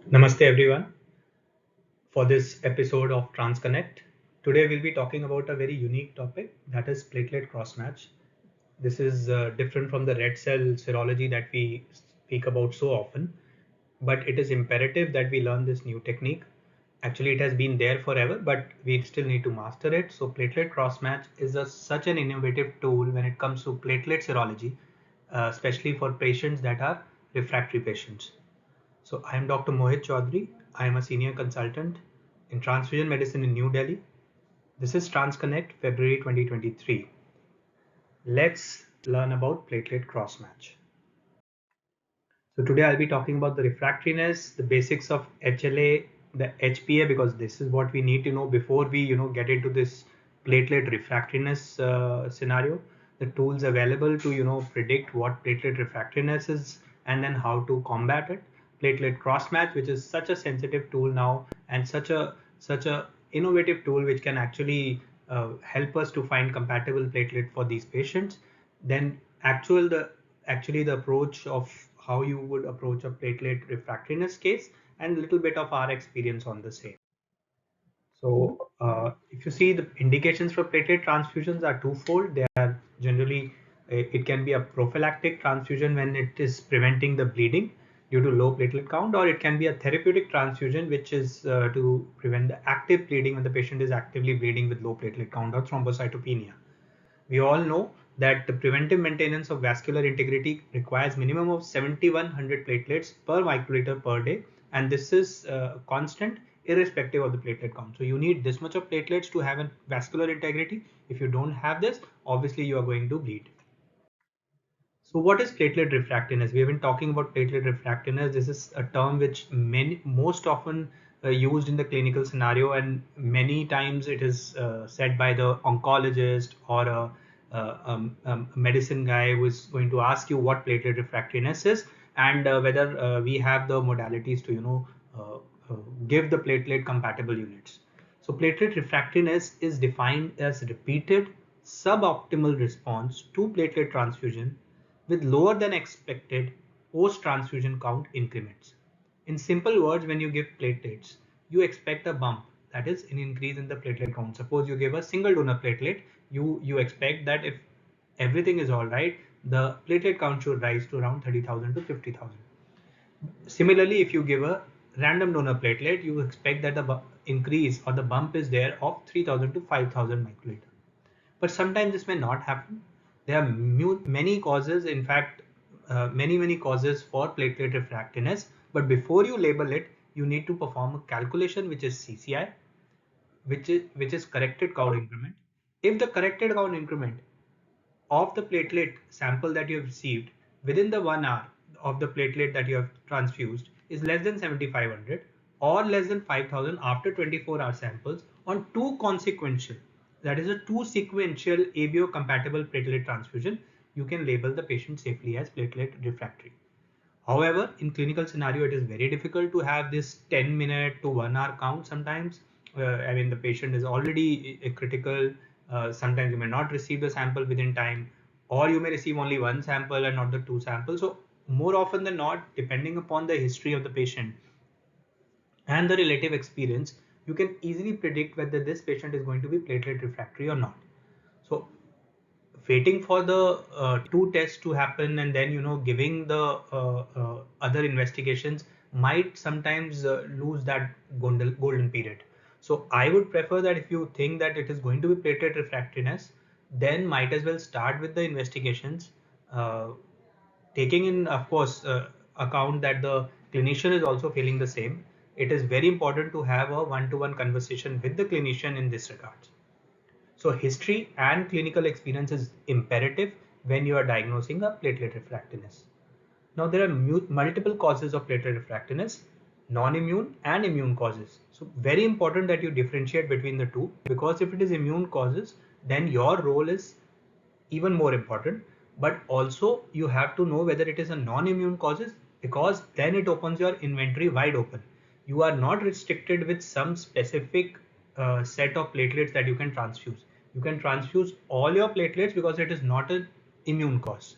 Namaste everyone for this episode of TransConnect. Today we'll be talking about a very unique topic, that is platelet crossmatch. This is different from the red cell serology that we speak about so often, but it is imperative that we learn this new technique. Actually, it has been there forever, but we still need to master it. So platelet crossmatch is such an innovative tool when it comes to platelet serology, especially for patients that are refractory patients. So I am Dr. Mohit Chaudhary. I am a senior consultant in transfusion medicine in New Delhi. This is TransConnect February 2023. Let's learn about platelet crossmatch. So today I'll be talking about the refractoriness, the basics of HLA, the HPA, because this is what we need to know before we get into this platelet refractoriness scenario. The tools available to predict what platelet refractoriness is and then how to combat it. Platelet crossmatch, which is such a sensitive tool now and such a innovative tool which can actually help us to find compatible platelet for these patients. Then actually the approach of how you would approach a platelet refractoriness case and a little bit of our experience on the same. So if you see, the indications for platelet transfusions are twofold. They are generally, it can be a prophylactic transfusion when it is preventing the bleeding due to low platelet count, or it can be a therapeutic transfusion, which is to prevent the active bleeding when the patient is actively bleeding with low platelet count or thrombocytopenia. We all know that the preventive maintenance of vascular integrity requires minimum of 7100 platelets per microliter per day, and this is constant irrespective of the platelet count. So you need this much of platelets to have a vascular integrity. If you don't have this, obviously you are going to bleed. So what is platelet refractoriness? We have been talking about platelet refractoriness. This is a term which most often used in the clinical scenario, and many times it is said by the oncologist or a medicine guy who is going to ask you what platelet refractoriness is and whether we have the modalities to give the platelet compatible units. So platelet refractoriness is defined as repeated suboptimal response to platelet transfusion with lower than expected post-transfusion count increments. In simple words, when you give platelets, you expect a bump, that is an increase in the platelet count. Suppose you give a single donor platelet, you expect that if everything is all right, the platelet count should rise to around 30,000 to 50,000. Similarly, if you give a random donor platelet, you expect that the increase or the bump is there of 3,000 to 5,000 microliter. But sometimes this may not happen. There are many causes, in fact, many causes for platelet refractoriness. But before you label it, you need to perform a calculation, which is CCI, which is corrected count increment. If the corrected count increment of the platelet sample that you have received within the 1 hour of the platelet that you have transfused is less than 7,500 or less than 5,000 after 24-hour samples on two consequential, that is a two sequential ABO compatible platelet transfusion, you can label the patient safely as platelet refractory. However, in clinical scenario, it is very difficult to have this 10-minute to 1 hour count sometimes. I mean, the patient is already critical. Sometimes you may not receive the sample within time, or you may receive only one sample and not the two samples. So more often than not, depending upon the history of the patient and the relative experience, you can easily predict whether this patient is going to be platelet refractory or not. So waiting for the two tests to happen and then giving the other investigations might sometimes lose that golden period. So I would prefer that if you think that it is going to be platelet refractoriness, then might as well start with the investigations, uh, taking in, of course, account that the clinician is also feeling the same. It is very important to have a one-to-one conversation with the clinician in this regard. So history and clinical experience is imperative when you are diagnosing a platelet refractoriness. Now there are multiple causes of platelet refractoriness, non-immune and immune causes. So very important that you differentiate between the two, because if it is immune causes, then your role is even more important. But also you have to know whether it is a non-immune causes, because then it opens your inventory wide open. You are not restricted with some specific set of platelets that you can transfuse. You can transfuse all your platelets because it is not an immune cause.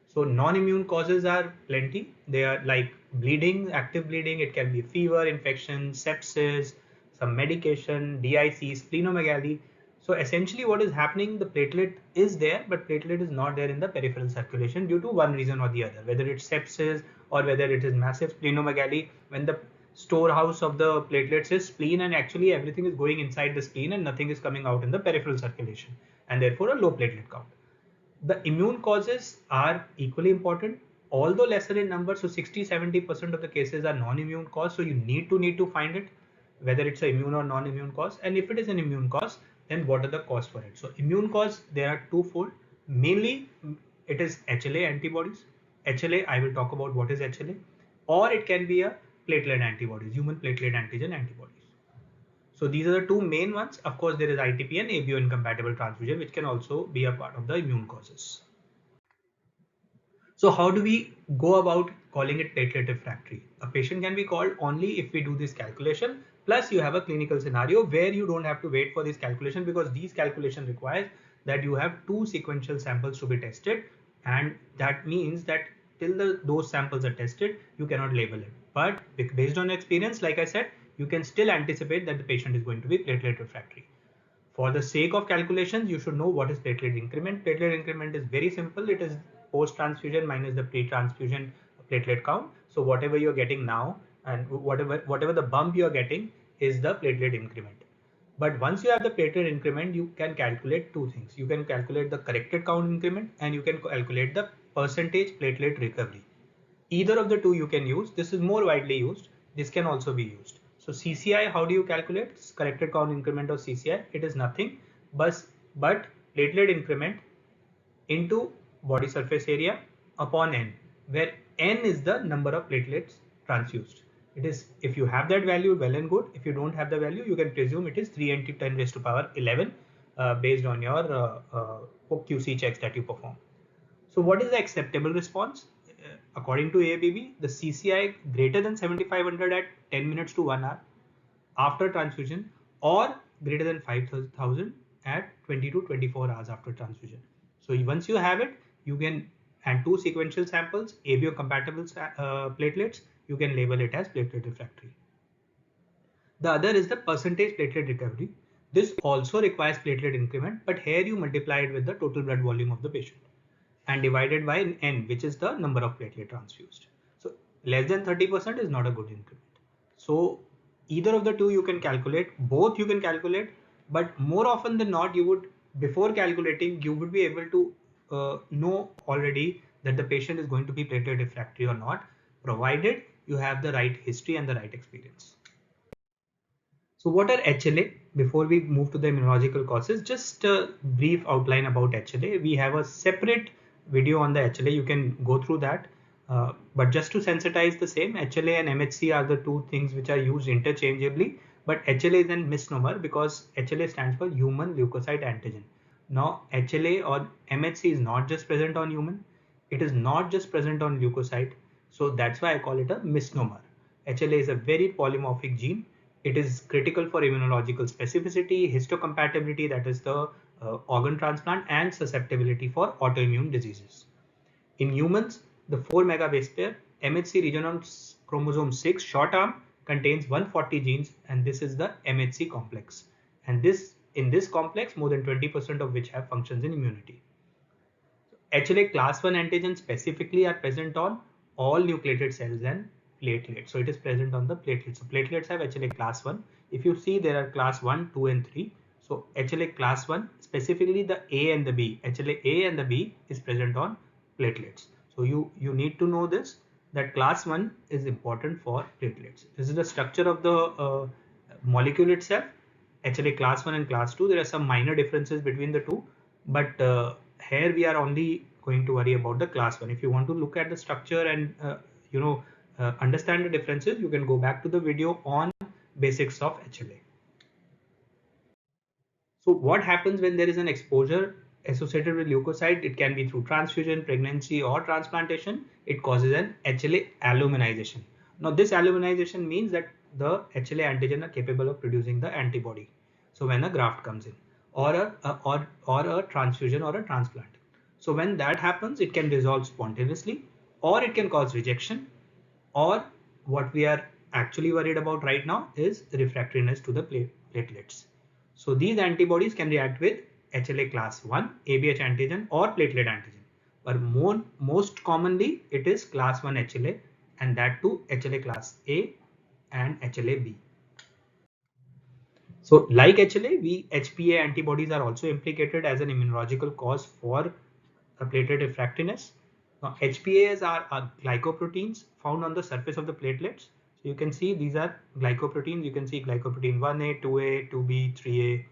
So non-immune causes are plenty. They are like bleeding, active bleeding, it can be fever, infection, sepsis, some medication, DIC, splenomegaly. So essentially what is happening, the platelet is there, but platelet is not there in the peripheral circulation due to one reason or the other, whether it's sepsis or whether it is massive splenomegaly, when the storehouse of the platelets is spleen and actually everything is going inside the spleen and nothing is coming out in the peripheral circulation, and therefore a low platelet count. The immune causes are equally important, although lesser in number. So 60-70% of the cases are non-immune cause. So you need to find it, whether it's an immune or non-immune cause. And if it is an immune cause, then what are the cause for it? So immune cause, there are twofold. Mainly, it is HLA antibodies. HLA, I will talk about what is HLA, or it can be a platelet antibodies, human platelet antigen antibodies. So these are the two main ones. Of course, there is ITP and ABO incompatible transfusion, which can also be a part of the immune causes. So how do we go about calling it platelet refractory? A patient can be called only if we do this calculation. Plus you have a clinical scenario where you don't have to wait for this calculation, because these calculation requires that you have two sequential samples to be tested. And that means that till those samples are tested, you cannot label it. But based on experience, like I said, you can still anticipate that the patient is going to be platelet refractory. For the sake of calculations, you should know what is platelet increment. Platelet increment is very simple. It is post-transfusion minus the pre-transfusion platelet count. So whatever you're getting now and whatever the bump you're getting is the platelet increment. But once you have the platelet increment, you can calculate two things. You can calculate the corrected count increment and you can calculate the percentage platelet recovery. Either of the two you can use. This is more widely used. This can also be used. So CCI, how do you calculate? Corrected count increment of CCI. It is nothing but platelet increment into body surface area upon N, where N is the number of platelets transfused. It is, if you have that value, well and good. If you don't have the value, you can presume it is 3 into 10 raised to power 11 based on your QC checks that you perform. So what is the acceptable response? According to AABB, the CCI greater than 7500 at 10 minutes to 1 hour after transfusion, or greater than 5000 at 20 to 24 hours after transfusion. So once you have it, you can, and two sequential samples, ABO compatible platelets, you can label it as platelet refractory. The other is the percentage platelet recovery. This also requires platelet increment, but here you multiply it with the total blood volume of the patient and divided by N, which is the number of platelet transfused. So less than 30% is not a good increment. So either of the two you can calculate, both you can calculate, but more often than not, you would, before calculating, you would be able to know already that the patient is going to be platelet refractory or not, provided you have the right history and the right experience. So what are HLA? Before we move to the immunological causes, just a brief outline about HLA. We have a separate video on the HLA. You can go through that. But just to sensitize the same, HLA and MHC are the two things which are used interchangeably. But HLA is a misnomer because HLA stands for human leukocyte antigen. Now HLA or MHC is not just present on human. It is not just present on leukocyte. So that's why I call it a misnomer. HLA is a very polymorphic gene. It is critical for immunological specificity, histocompatibility, that is the organ transplant, and susceptibility for autoimmune diseases. In humans, the 4 megabase pair MHC region on chromosome 6 short arm contains 140 genes, and this is the MHC complex. And in this complex, more than 20% of which have functions in immunity. HLA class 1 antigens specifically are present on all nucleated cells and platelets. So it is present on the platelets. So platelets have HLA class 1. If you see, there are class 1, 2 and 3. So HLA class 1, specifically the A and the B, HLA A and the B is present on platelets. So you need to know this, that class 1 is important for platelets. This is the structure of the molecule itself. HLA class 1 and class 2, there are some minor differences between the two, but here we are only going to worry about the class 1. If you want to look at the structure and understand the differences, you can go back to the video on basics of HLA. So what happens when there is an exposure associated with leukocyte? It can be through transfusion, pregnancy, or transplantation. It causes an HLA allominization. Now this allominization means that the HLA antigen are capable of producing the antibody. So when a graft comes in, or a transfusion or a transplant. So when that happens, it can resolve spontaneously, or it can cause rejection, or what we are actually worried about right now is refractoriness to the platelets. So these antibodies can react with HLA class 1, ABH antigen or platelet antigen. But most commonly it is class 1 HLA, and that too HLA class A and HLA B. So like HLA, HPA antibodies are also implicated as an immunological cause for platelet refractoriness. Now, HPAs are glycoproteins found on the surface of the platelets. So you can see these are glycoproteins. You can see glycoprotein 1A, 2A, 2B, 3A,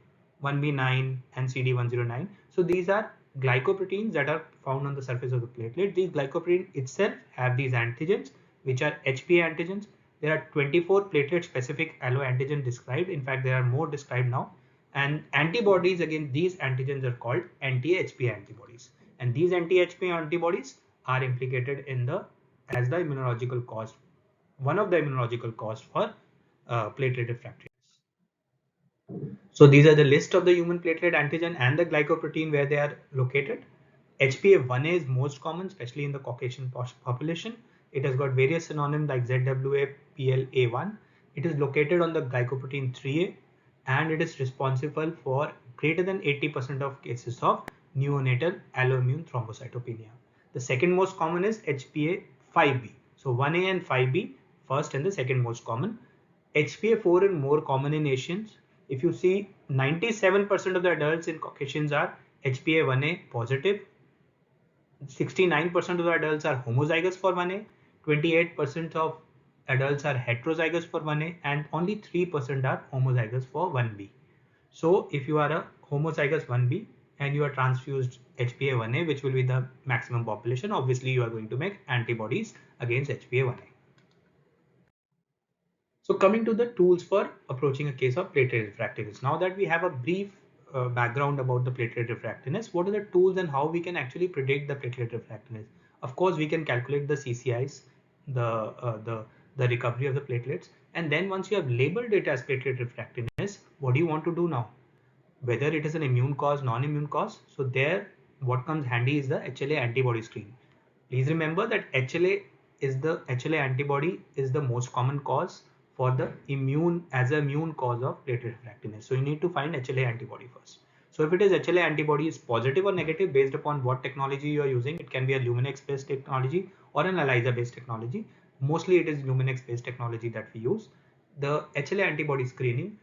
1B9 and CD109. So these are glycoproteins that are found on the surface of the platelet. These glycoproteins itself have these antigens, which are HPA antigens. There are 24 platelet specific alloantigen described. In fact, there are more described now. And antibodies against these antigens are called anti-HPA antibodies. And these anti-HPA antibodies are implicated in as the immunological cause, one of the immunological cause for platelet refractoriness. So these are the list of the human platelet antigen and the glycoprotein where they are located. HPA1A is most common, especially in the Caucasian population. It has got various synonyms like ZWA, PLA1. It is located on the glycoprotein 3A, and it is responsible for greater than 80% of cases of neonatal alloimmune thrombocytopenia. The second most common is HPA5B. So 1A and 5B, first and the second most common. HPA4 is more common in Asians. If you see, 97% of the adults in Caucasians are HPA1A positive. 69% of the adults are homozygous for 1A. 28% of adults are heterozygous for 1A, and only 3% are homozygous for 1B. So if you are a homozygous 1B and you are transfused HPA1A, which will be the maximum population, obviously you are going to make antibodies against HPA1A. So coming to the tools for approaching a case of platelet refractoriness. Now that we have a brief background about the platelet refractoriness, what are the tools and how we can actually predict the platelet refractoriness? Of course, we can calculate the CCIs, the recovery of the platelets, and then once you have labeled it as platelet refractoriness, what do you want to do now? Whether it is an immune cause, non-immune cause. So there, what comes handy is the HLA antibody screen. Please remember that HLA antibody is the most common cause for the immune cause of platelet refractoriness. So you need to find HLA antibody first. So if it is HLA antibody is positive or negative based upon what technology you are using, it can be a Luminex based technology or an ELISA based technology. Mostly it is Luminex based technology that we use. The HLA antibody screening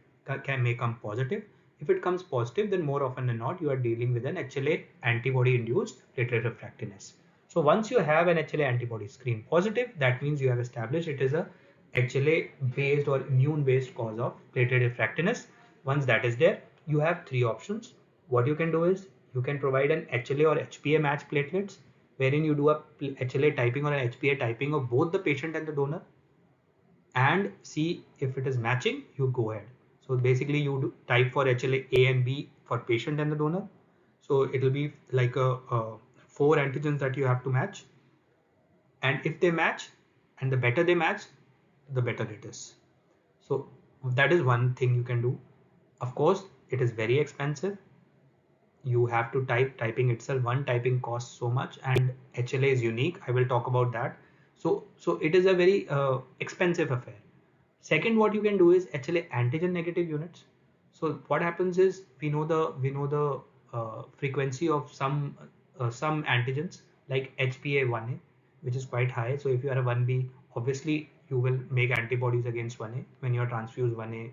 may come positive. If it comes positive, then more often than not, you are dealing with an HLA antibody induced platelet refractoriness. So once you have an HLA antibody screen positive, that means you have established it is a HLA based or immune based cause of platelet refractoriness. Once that is there, you have three options. What you can do is you can provide an HLA or HPA match platelets, wherein you do a HLA typing or an HPA typing of both the patient and the donor, and see if it is matching, you go ahead. So basically you type for HLA A and B for patient and the donor. So it will be like four antigens that you have to match. And if they match, and the better they match, the better it is. So that is one thing you can do. Of course, it is very expensive. You have to typing itself, one typing costs so much, and HLA is unique. I will talk about that. So it is a very expensive affair. Second, what you can do is HLA antigen negative units. So what happens is we know the frequency of some antigens like HPA1A, which is quite high. So if you are a 1B, obviously you will make antibodies against 1A when you are transfused 1A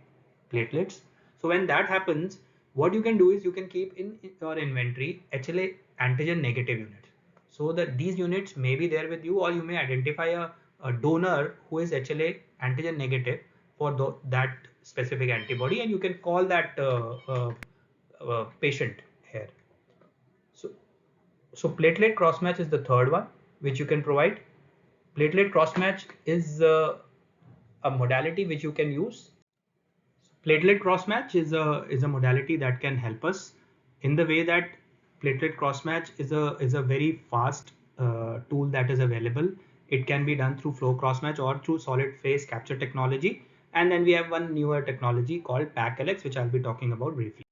platelets. So when that happens, what you can do is you can keep in your inventory HLA antigen negative units, so that these units may be there with you, or you may identify a donor who is HLA antigen negative for that specific antibody, and you can call that patient here. So platelet crossmatch is the third one which you can provide. Platelet crossmatch is a modality which you can use. Platelet crossmatch is a modality that can help us in the way that platelet crossmatch is a very fast tool that is available. It can be done through flow crossmatch or through solid phase capture technology, and then we have one newer technology called PACLX, which I'll be talking about briefly.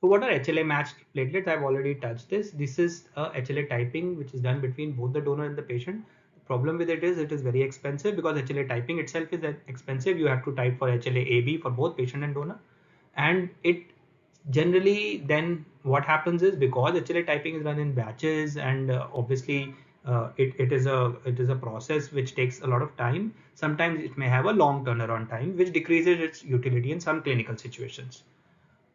So what are HLA matched platelets? I've already touched this. This is a HLA typing which is done between both the donor and the patient. The Problem with it is very expensive because HLA typing itself is expensive. You have to type for HLA AB for both patient and donor, and it generally then what happens is because HLA typing is run in batches and obviously it is a process which takes a lot of time. Sometimes it may have a long turnaround time, which decreases its utility in some clinical situations.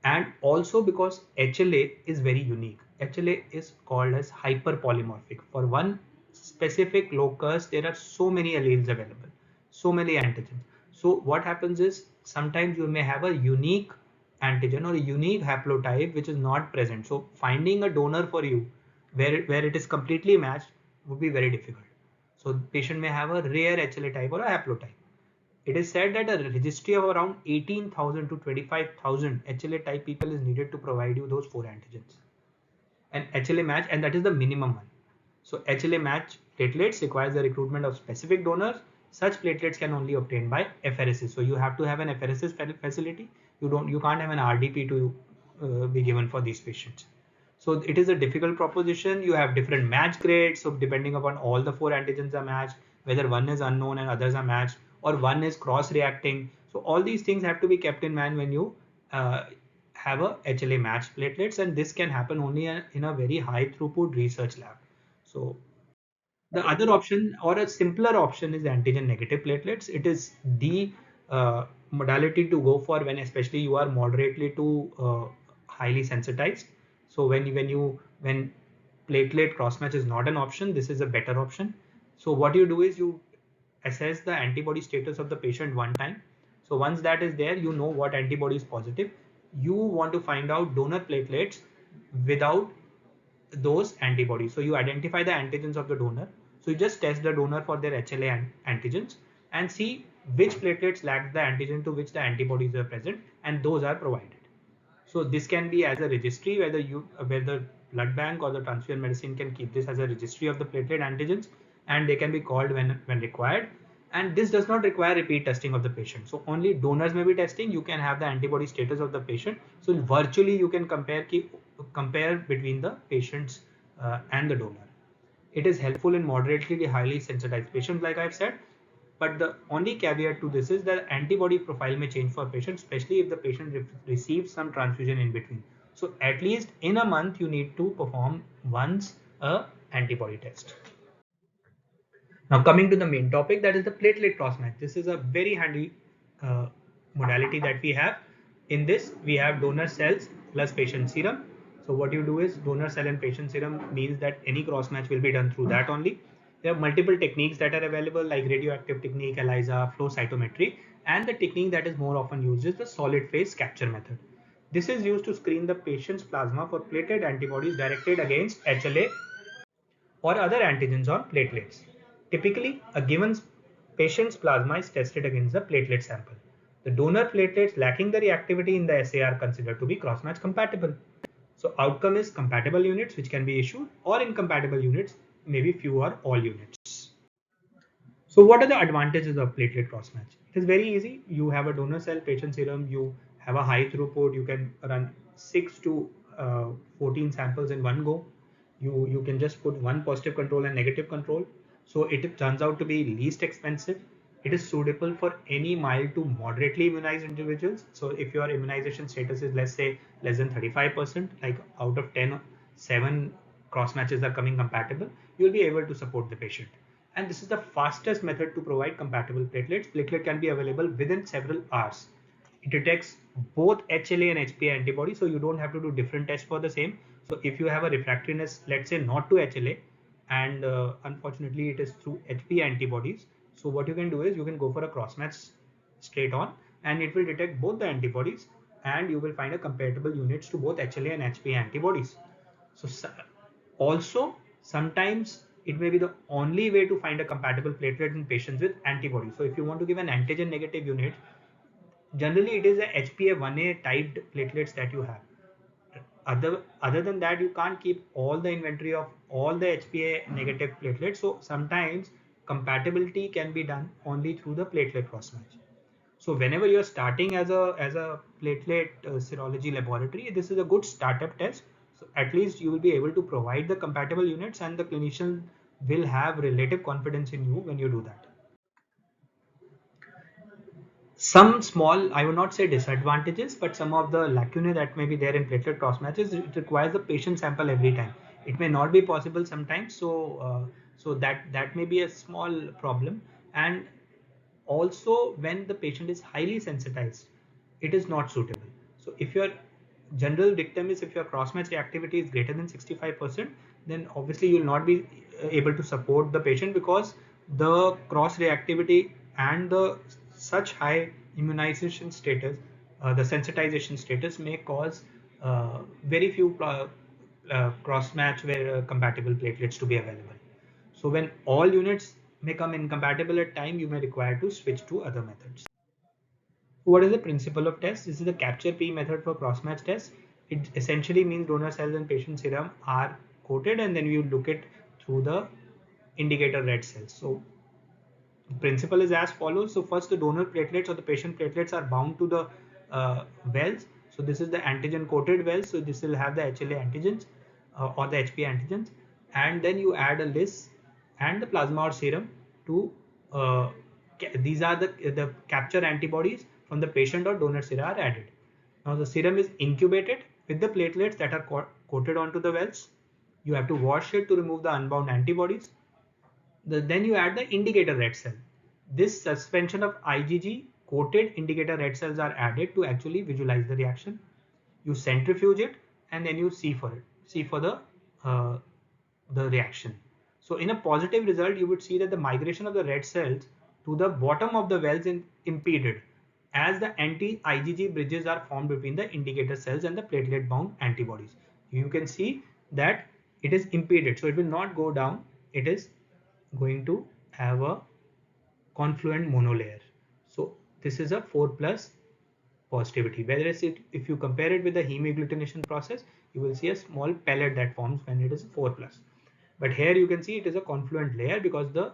And also because HLA is very unique. HLA is called as hyperpolymorphic. For one specific locus, there are so many alleles available, so many antigens. So what happens is sometimes you may have a unique antigen or a unique haplotype which is not present. So finding a donor for you where it is completely matched would be very difficult. So the patient may have a rare HLA type or a haplotype. It is said that a registry of around 18,000 to 25,000 HLA type people is needed to provide you those four antigens. An HLA match, and that is the minimum one. So HLA match platelets requires the recruitment of specific donors. Such platelets can only obtain by apheresis. So you have to have an apheresis facility. You can't have an RDP to be given for these patients. So it is a difficult proposition. You have different match grades. So depending upon all the four antigens are matched, whether one is unknown and others are matched, or one is cross-reacting. So all these things have to be kept in mind when you have a HLA matched platelets, and this can happen only in a very high throughput research lab. So the other option or a simpler option is antigen negative platelets. It is the modality to go for when especially you are moderately to highly sensitized. So when platelet crossmatch is not an option, this is a better option. So what you do is you assess the antibody status of the patient one time. So once that is there, you know what antibody is positive. You want to find out donor platelets without those antibodies. So you identify the antigens of the donor. So you just test the donor for their HLA antigens and see which platelets lack the antigen to which the antibodies are present, and those are provided. So this can be as a registry, whether blood bank or the transfusion medicine can keep this as a registry of the platelet antigens, and they can be called when required. And this does not require repeat testing of the patient. So only donors may be testing. You can have the antibody status of the patient. So virtually you can compare between the patients and the donor. It is helpful in moderately highly sensitized patients, like I've said. But the only caveat to this is that antibody profile may change for patients, especially if the patient receives some transfusion in between. So at least in a month, you need to perform once a antibody test. Now coming to the main topic, that is the platelet crossmatch. This is a very handy uh, modality that we have. In this, we have donor cells plus patient serum. So what you do is donor cell and patient serum means that any crossmatch will be done through that only. There are multiple techniques that are available like radioactive technique, ELISA, flow cytometry, and the technique that is more often used is the solid phase capture method. This is used to screen the patient's plasma for platelet antibodies directed against HLA or other antigens on platelets. Typically, a given patient's plasma is tested against the platelet sample. The donor platelets lacking the reactivity in the assay are considered to be crossmatch compatible. So outcome is compatible units which can be issued, or incompatible units, maybe few or all units. So what are the advantages of platelet crossmatch? It is very easy. You have a donor cell patient serum, you have a high throughput, you can run 6 to 14 samples in one go. You can just put one positive control and negative control. So it turns out to be least expensive. It is suitable for any mild to moderately immunized individuals. So if your immunization status is, let's say, less than 35%, like out of 10, 7 cross matches are coming compatible, you'll be able to support the patient. And this is the fastest method to provide compatible platelets. Platelet can be available within several hours. It detects both HLA and HPA antibodies, so you don't have to do different tests for the same. So if you have a refractoriness, let's say not to HLA, and unfortunately it is through HPA antibodies, so what you can do is you can go for a crossmatch straight on, and it will detect both the antibodies, and you will find a compatible units to both HLA and HPA antibodies. So also sometimes it may be the only way to find a compatible platelet in patients with antibodies. So if you want to give an antigen negative unit, generally it is a HPA-1A typed platelets that you have. Other than that, you can't keep all the inventory of all the HPA negative platelets. So sometimes compatibility can be done only through the platelet crossmatch. So whenever you're starting as a platelet serology laboratory, this is a good startup test. So at least you will be able to provide the compatible units, and the clinician will have relative confidence in you when you do that. Some small, I would not say disadvantages, but some of the lacunae that may be there in platelet cross matches, it requires the patient sample every time. It may not be possible sometimes, so that may be a small problem. And also, when the patient is highly sensitized, it is not suitable. So if your general dictum is, if your cross-match reactivity is greater than 65%, then obviously you will not be able to support the patient, because the cross reactivity and the such high immunization status, the sensitization status may cause very few cross-match where compatible platelets to be available. So when all units may come incompatible at time, you may require to switch to other methods. What is the principle of test? This is the capture P method for cross-match test. It essentially means donor cells and patient serum are coated, and then you look it through the indicator red cells. So the principle is as follows. So first, the donor platelets or the patient platelets are bound to the wells. So this is the antigen coated wells. So this will have the HLA antigens or the HPA antigens, and then you add a lys and the plasma or serum to these are the capture antibodies from the patient or donor sera are added. Now the serum is incubated with the platelets that are coated onto the wells. You have to wash it to remove the unbound antibodies. Then you add the indicator red cell. This suspension of IgG coated indicator red cells are added to actually visualize the reaction. You centrifuge it, and then you see for it, see for uh, the reaction. So in a positive result, you would see that the migration of the red cells to the bottom of the wells is impeded, as the anti-IgG bridges are formed between the indicator cells and the platelet bound antibodies. You can see that it is impeded, so it will not go down. It is going to have a confluent monolayer. So this is a 4 plus positivity. Whereas if you compare it with the hemagglutination process, you will see a small pellet that forms when it is 4 plus. But here you can see it is a confluent layer, because the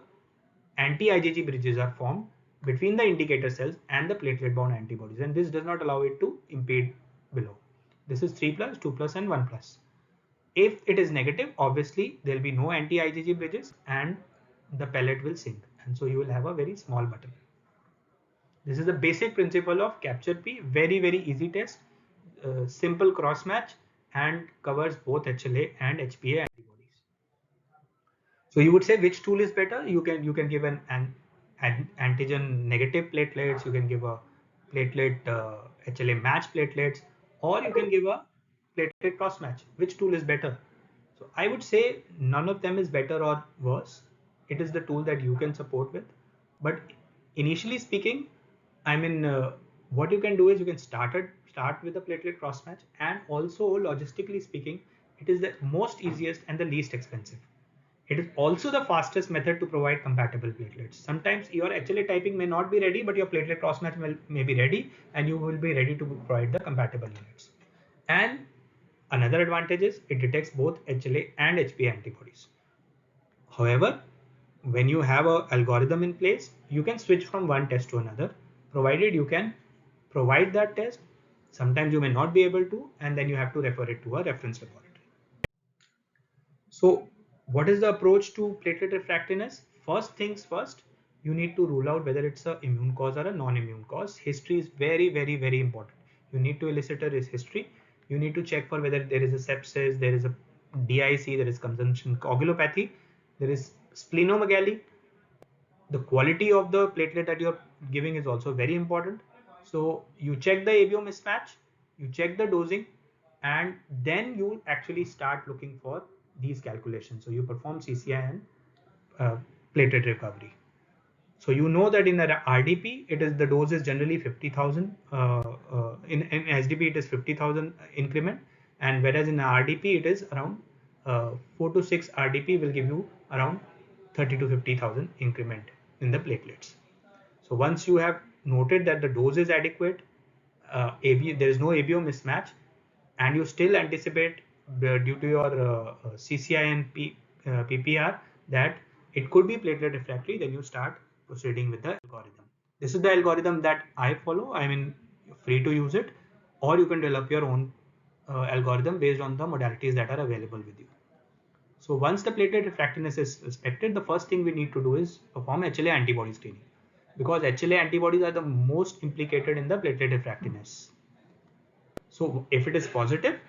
anti-IgG bridges are formed between the indicator cells and the platelet bound antibodies, and this does not allow it to impede below. This is 3 plus, 2 plus and 1 plus. If it is negative, obviously there will be no anti-IgG bridges and the pellet will sink, and so you will have a very small button. This is the basic principle of capture P. Very easy test, simple cross match, and covers both HLA and HPA antibodies. So you would say which tool is better? You can give an antigen negative platelets. You can give a platelet HLA match platelets, or you can give a platelet cross match. Which tool is better? So I would say none of them is better or worse. It is the tool that you can support with. But initially speaking, I mean, what you can do is you can start with the platelet cross match, and also logistically speaking, it is the most easiest and the least expensive. It is also the fastest method to provide compatible platelets. Sometimes your HLA typing may not be ready, but your platelet cross-match may be ready, and you will be ready to provide the compatible units. And another advantage is it detects both HLA and HPA antibodies. However, when you have an algorithm in place, you can switch from one test to another, provided you can provide that test. Sometimes you may not be able to, and then you have to refer it to a reference laboratory. So what is the approach to platelet refractoriness? First things first, you need to rule out whether it's an immune cause or a non-immune cause. History is very important. You need to elicit a history. You need to check for whether there is a sepsis, there is a DIC, there is consumption coagulopathy, there is splenomegaly. The quality of the platelet that you're giving is also very important. So you check the ABO mismatch, you check the dosing, and then you actually start looking for these calculations. So you perform CCI and uh, platelet recovery. So you know that in a RDP, it is the dose is generally 50,000. In SDP, it is 50,000 increment, and whereas in RDP, it is around 4 to 6 RDP will give you around 30 to 50,000 increment in the platelets. So once you have noted that the dose is adequate, there is no ABO mismatch, and you still anticipate due to your CCI and PPR that it could be platelet refractory, then you start proceeding with the algorithm. This is the algorithm that I follow. I mean, you're free to use it, or you can develop your own algorithm based on the modalities that are available with you. So once the platelet refractoriness is respected, the first thing we need to do is perform HLA antibody screening, because HLA antibodies are the most implicated in the platelet refractoriness. So if it is positive,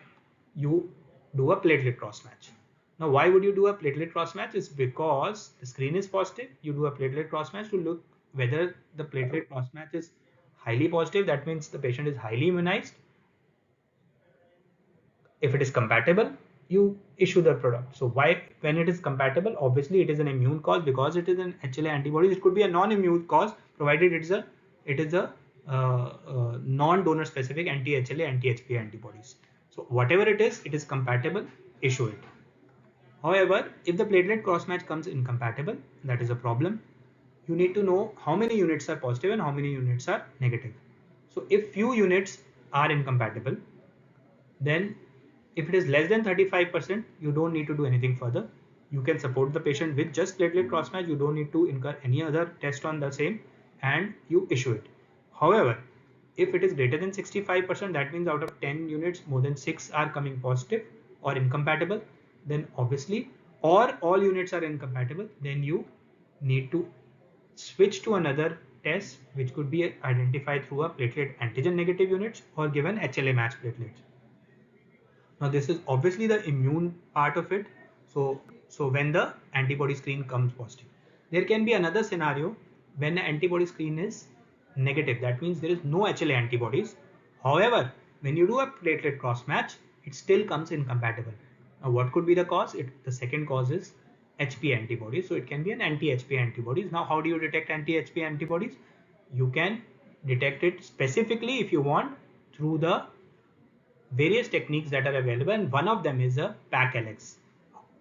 you do a platelet cross match. Now, why would you do a platelet cross match? Is because the screen is positive. You do a platelet cross match to look whether the platelet cross match is highly positive. That means the patient is highly immunized. If it is compatible, you issue the product. So why, when it is compatible, obviously it is an immune cause, because it is an HLA antibody. It could be a non-immune cause, provided it is a non-donor specific anti-HLA, anti-HPA antibodies. So whatever it is compatible, issue it. However, if the platelet cross-match comes incompatible, that is a problem. You need to know how many units are positive and how many units are negative. So if few units are incompatible, then if it is less than 35%, you don't need to do anything further. You can support the patient with just platelet cross-match. You don't need to incur any other test on the same, and you issue it. However, if it is greater than 65%, that means out of 10 units, more than 6 are coming positive or incompatible, then obviously, or all units are incompatible, then you need to switch to another test, which could be identified through a platelet antigen negative units or given HLA match platelets. Now this is obviously the immune part of it. So when the antibody screen comes positive, there can be another scenario when the antibody screen is negative. That means there is no HLA antibodies. However, when you do a platelet cross match, it still comes incompatible. Now what could be the cause? The second cause is HPA antibodies. So it can be an anti-HPA antibodies. Now how do you detect anti-HPA antibodies? You can detect it specifically, if you want, through the various techniques that are available, and one of them is a PAC-LX.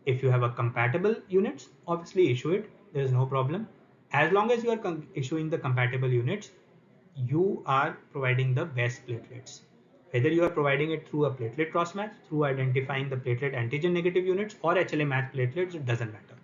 If you have a compatible units, obviously issue it. There is no problem. As long as you are issuing the compatible units, you are providing the best platelets. Whether you are providing it through a platelet cross match, through identifying the platelet antigen negative units, or HLA match platelets, it doesn't matter.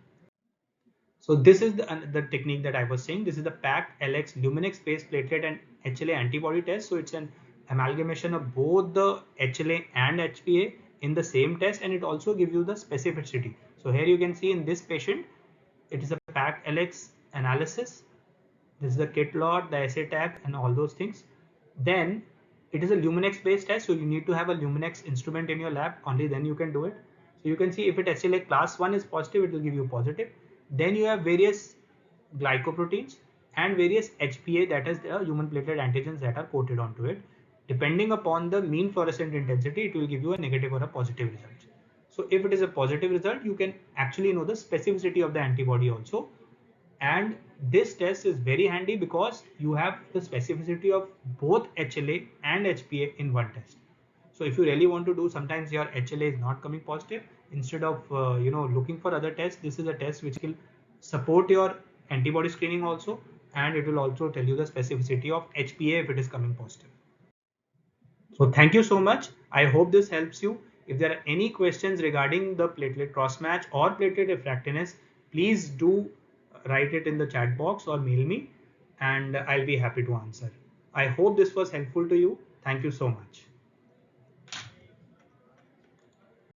So this is the technique that I was saying. This is the PAC-LX Luminex based platelet and HLA antibody test. So it's an amalgamation of both the HLA and HPA in the same test, and it also gives you the specificity. So here you can see in this patient, it is a PAC-LX analysis. This is the kit lot, the assay tag, and all those things. Then it is a Luminex based test, so you need to have a Luminex instrument in your lab. Only then you can do it. So you can see if it HLA class 1 is positive, it will give you positive. Then you have various glycoproteins and various HPA, that is the human platelet antigens, that are coated onto it. Depending upon the mean fluorescent intensity, it will give you a negative or a positive result. So if it is a positive result, you can actually know the specificity of the antibody also. And this test is very handy because you have the specificity of both HLA and HPA in one test. So if you really want to do, sometimes your HLA is not coming positive, instead of looking for other tests, this is a test which will support your antibody screening also, and it will also tell you the specificity of HPA if it is coming positive. So thank you so much. I hope this helps you. If there are any questions regarding the platelet cross match or platelet refractoriness, please do write it in the chat box or mail me, and I'll be happy to answer. I hope this was helpful to you. Thank you so much.